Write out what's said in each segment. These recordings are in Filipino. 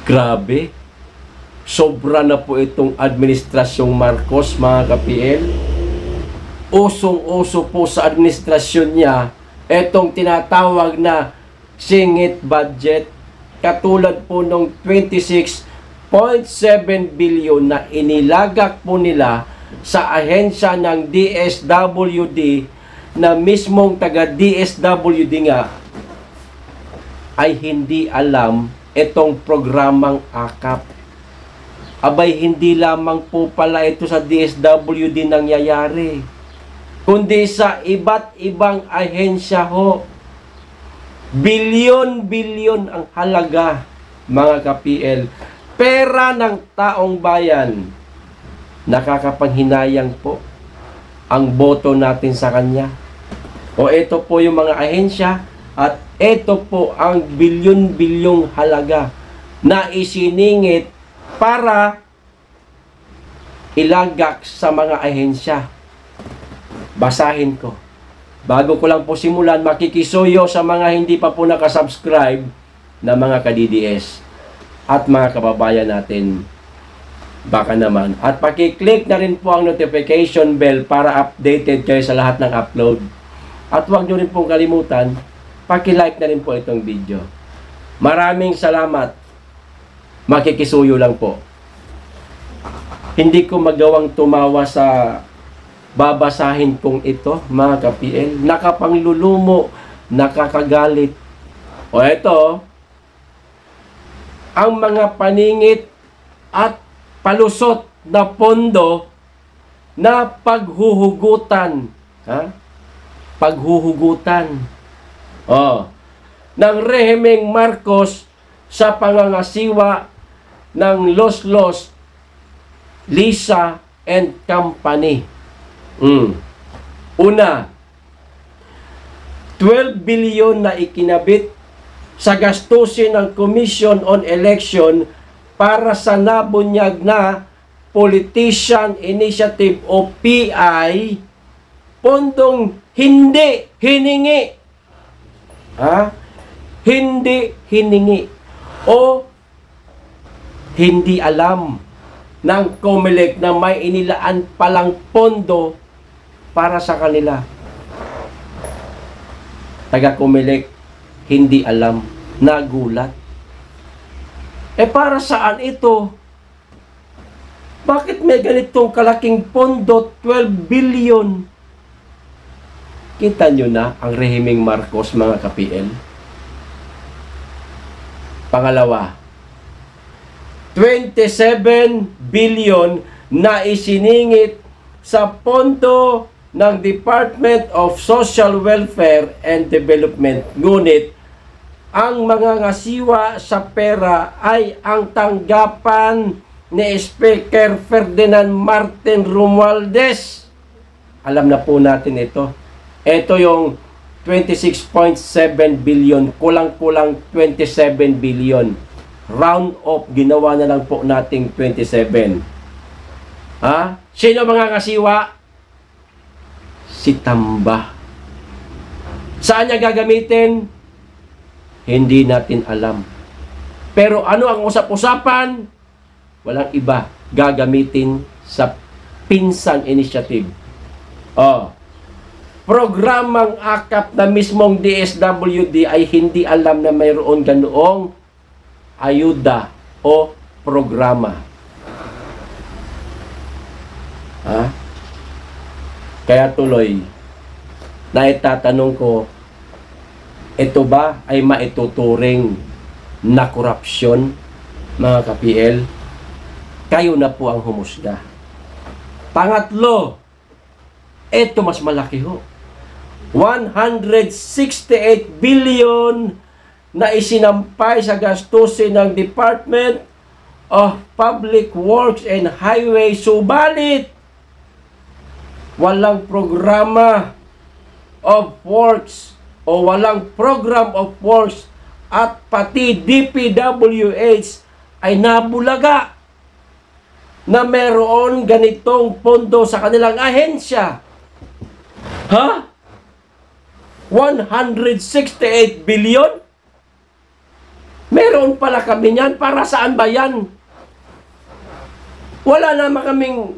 Grabe. Sobra na po itong administrasyong Marcos, mga ka-PL. Usong-uso po sa administrasyon niya itong tinatawag na singit budget. Katulad po nung 26.7 billion na inilagak po nila sa ahensya ng DSWD na mismong taga DSWD nga ay hindi alam itong programang AKAP. Abay, hindi lamang po pala ito sa DSWD nangyayari, kundi sa iba't ibang ahensya ho. Bilyon-bilyon ang halaga, mga ka-PL. Pera ng taong bayan. Nakakapanghinayang po ang boto natin sa kanya. O ito po yung mga ahensya at ito po ang bilyon-bilyong halaga na isiningit para ilagak sa mga ahensya. Basahin ko. Bago ko lang po simulan, makikisuyo sa mga hindi pa po nakasubscribe na mga ka-DDS at mga kababayan natin. Baka naman. At pakiclick na rin po ang notification bell para updated kayo sa lahat ng upload. At huwag nyo rin pong kalimutan, pakilike na rin po itong video. Maraming salamat. Makikisuyo lang po. Hindi ko magawang tumawa sa babasahin kong ito, mga ka-PL. Nakapanglulumo, nakakagalit. O ito, ang mga paningit at palusot na pondo na paghuhugutan. Ha? Paghuhugutan. Ng rehimeng Marcos sa pangangasiwa ng Los Lisa and Company. Una, 12 billion na ikinabit sa gastusin ng Commission on Election para sa nabunyag na Politician Initiative o PI, pondong hindi hiningi. Hindi hiningi o hindi alam ng COMELEC na may inilaan palang pondo para sa kanila. Taga COMELEC, hindi alam, nagulat. Para saan ito? Bakit may ganitong kalaking pondo, 12 billion? Kita nyo na ang rehimeng Marcos, mga ka-PL. Pangalawa, 27 billion na isiningit sa pondo ng Department of Social Welfare and Development. Ngunit, ang mga ngasiwa sa pera ay ang tanggapan ni Speaker Ferdinand Martin Romualdez. Alam na po natin ito. Ito yung 26.7 billion, kulang-kulang 27 billion. Round off, ginawa na lang po nating 27. Sino mga kasiwa? Si Tamba. Saan niya gagamitin? Hindi natin alam. Pero ano ang usap-usapan? Walang iba. Gagamitin sa Pinsan Initiative. Programang AKAP na mismong DSWD ay hindi alam na mayroon ganoong ayuda o programa. Kaya tuloy, naitatanong ko, ito ba ay maituturing na korupsyon, mga ka-PL? Kayo na po ang humusga. Pangatlo, ito mas malaki ho. 168 billion na isinampay sa gastusin ng Department of Public Works and Highways. Subalit, walang programa of works o walang program of works at pati DPWH ay nabulaga na meron ganitong pondo sa kanilang ahensya. 168 billion? Meron pala kami niyan. Para saan ba yan? Wala naman kaming...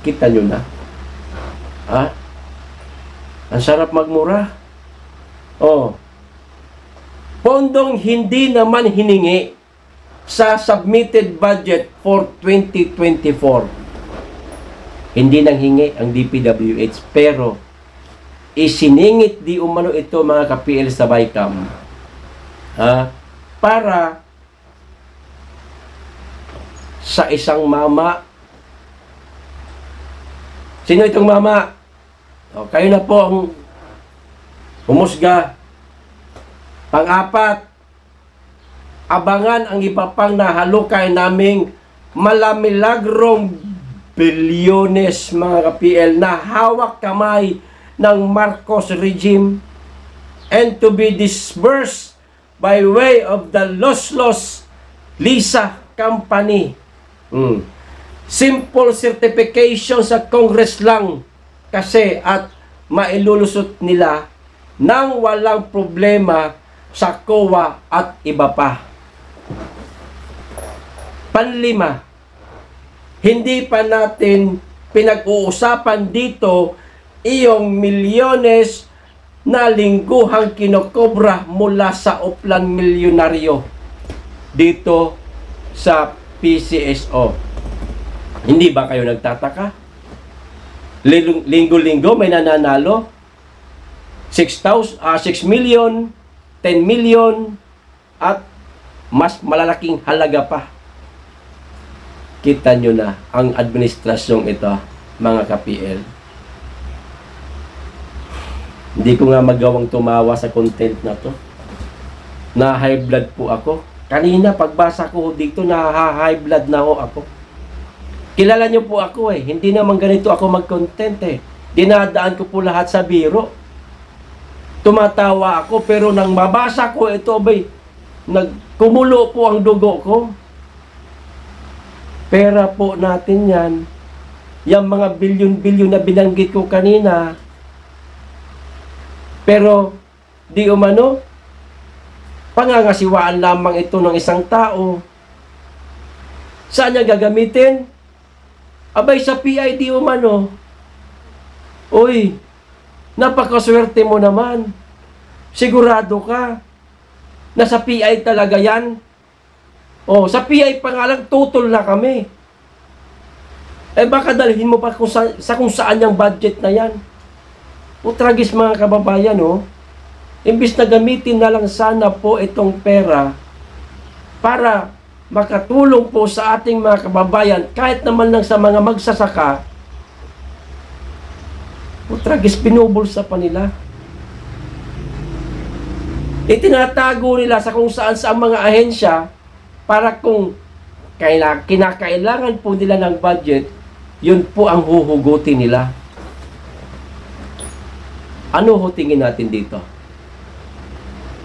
Kita nyo na. Ha? Ang sarap magmura. Oh. Pondong hindi naman hiningi sa submitted budget for 2024. Hindi nang hingi ang DPWH, pero isiningit di umano ito mga ka-PL sa BICAM, para sa isang mama. Sino itong mama? O, kayo na po ang humusga. Pang-apat, abangan ang iba pang nahalukay naming malamilagrong bilyones mga ka-PL na hawak kamay ng Marcos regime and to be disbursed by way of the Los Lisa Company. Simple certification sa Congress lang kasi at mailulusot nila nang walang problema sa COA at iba pa. Panlima, hindi pa natin pinag-uusapan dito iyong milyones na lingguhang kinokobra mula sa uplan milyonaryo dito sa PCSO. Hindi ba kayo nagtataka? Linggo-linggo may nananalo 6 million, 10 million at mas malalaking halaga pa. Kita nyo na ang administrasyong ito mga ka-PL. Hindi ko nga magawang tumawa sa content na to. Na high blood po ako. Kanina pagbasa ko dito na high blood na ako. Kilala nyo po ako eh. Hindi naman ganito ako mag-content eh. Dinadaan ko po lahat sa biro. Tumatawa ako pero nang mabasa ko ito bay, nagkumulo po ang dugo ko. Pera po natin yan. Yung mga bilyon-bilyon na binanggit ko kanina. Pero di umano, pangangasiwaan lamang ito ng isang tao. Saan niya gagamitin? Abay sa PID umano. Uy, napakaswerte mo naman. Sigurado ka. Nasa PI talaga yan. Oh, sa PI pa nga lang, tutol na kami. Eh baka dalhin mo pa kung saan yung budget na yan. Tragis mga kababayan, oh. Imbis na gamitin na lang sana po itong pera para makatulong po sa ating mga kababayan, kahit naman lang sa mga magsasaka, tragis binubulsa pa nila. Itinatago nila sa kung saan sa mga ahensya para kung kinakailangan po nila ng budget, yun po ang huhugutin nila. Ano ho tingin natin dito?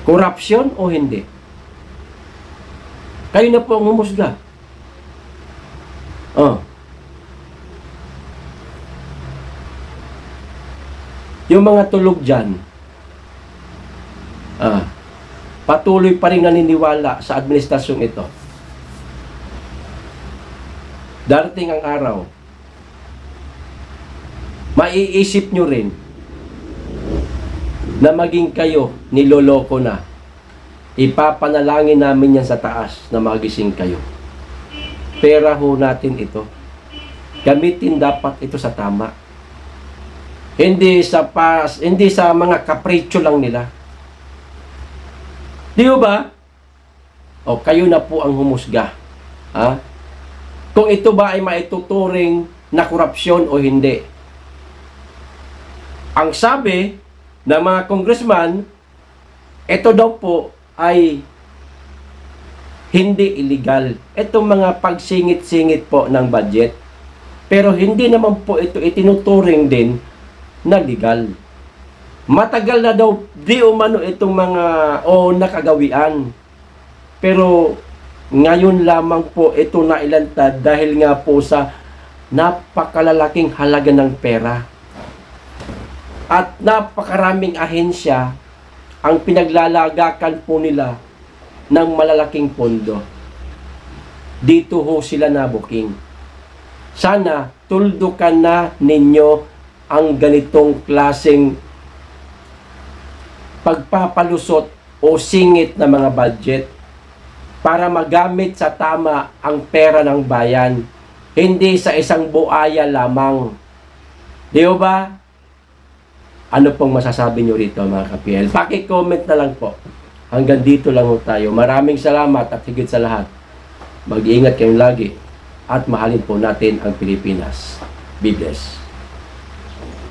Corruption o hindi? Kayo na po ang humusga. Yung mga tulog dyan, patuloy pa rin naniniwala sa administrasyong ito. Darating ang araw, maiisip nyo rin na maging kayo niloloko na. Ipapanalangin namin yan sa taas na magising kayo. Pera ho natin ito. Gamitin dapat ito sa tama. Hindi sa mga kapritsyo lang nila. Di ba? O kayo na po ang humusga. Ha? Kung ito ba ay maituturing na korupsyon o hindi. Ang sabi ng mga congressman, ito daw po ay hindi illegal. Itong mga pagsingit-singit po ng budget. Pero hindi naman po ito itinuturing din na legal. Matagal na daw di umano itong mga nakagawian. Pero ngayon lamang po ito nailantad dahil nga po sa napakalalaking halaga ng pera. At napakaraming ahensya ang pinaglalagakan po nila ng malalaking pondo. Dito ho sila nabuking. Sana tuldukan na ninyo ang ganitong klaseng pagpapalusot o singit na mga budget para magamit sa tama ang pera ng bayan, hindi sa isang buaya lamang. Di ba? Ano pong masasabi nyo rito mga ka-PL? Paki-comment na lang po. Hanggang dito lang ho tayo. Maraming salamat at higit sa lahat, mag-iingat kayong lagi at mahalin po natin ang Pilipinas. Be blessed.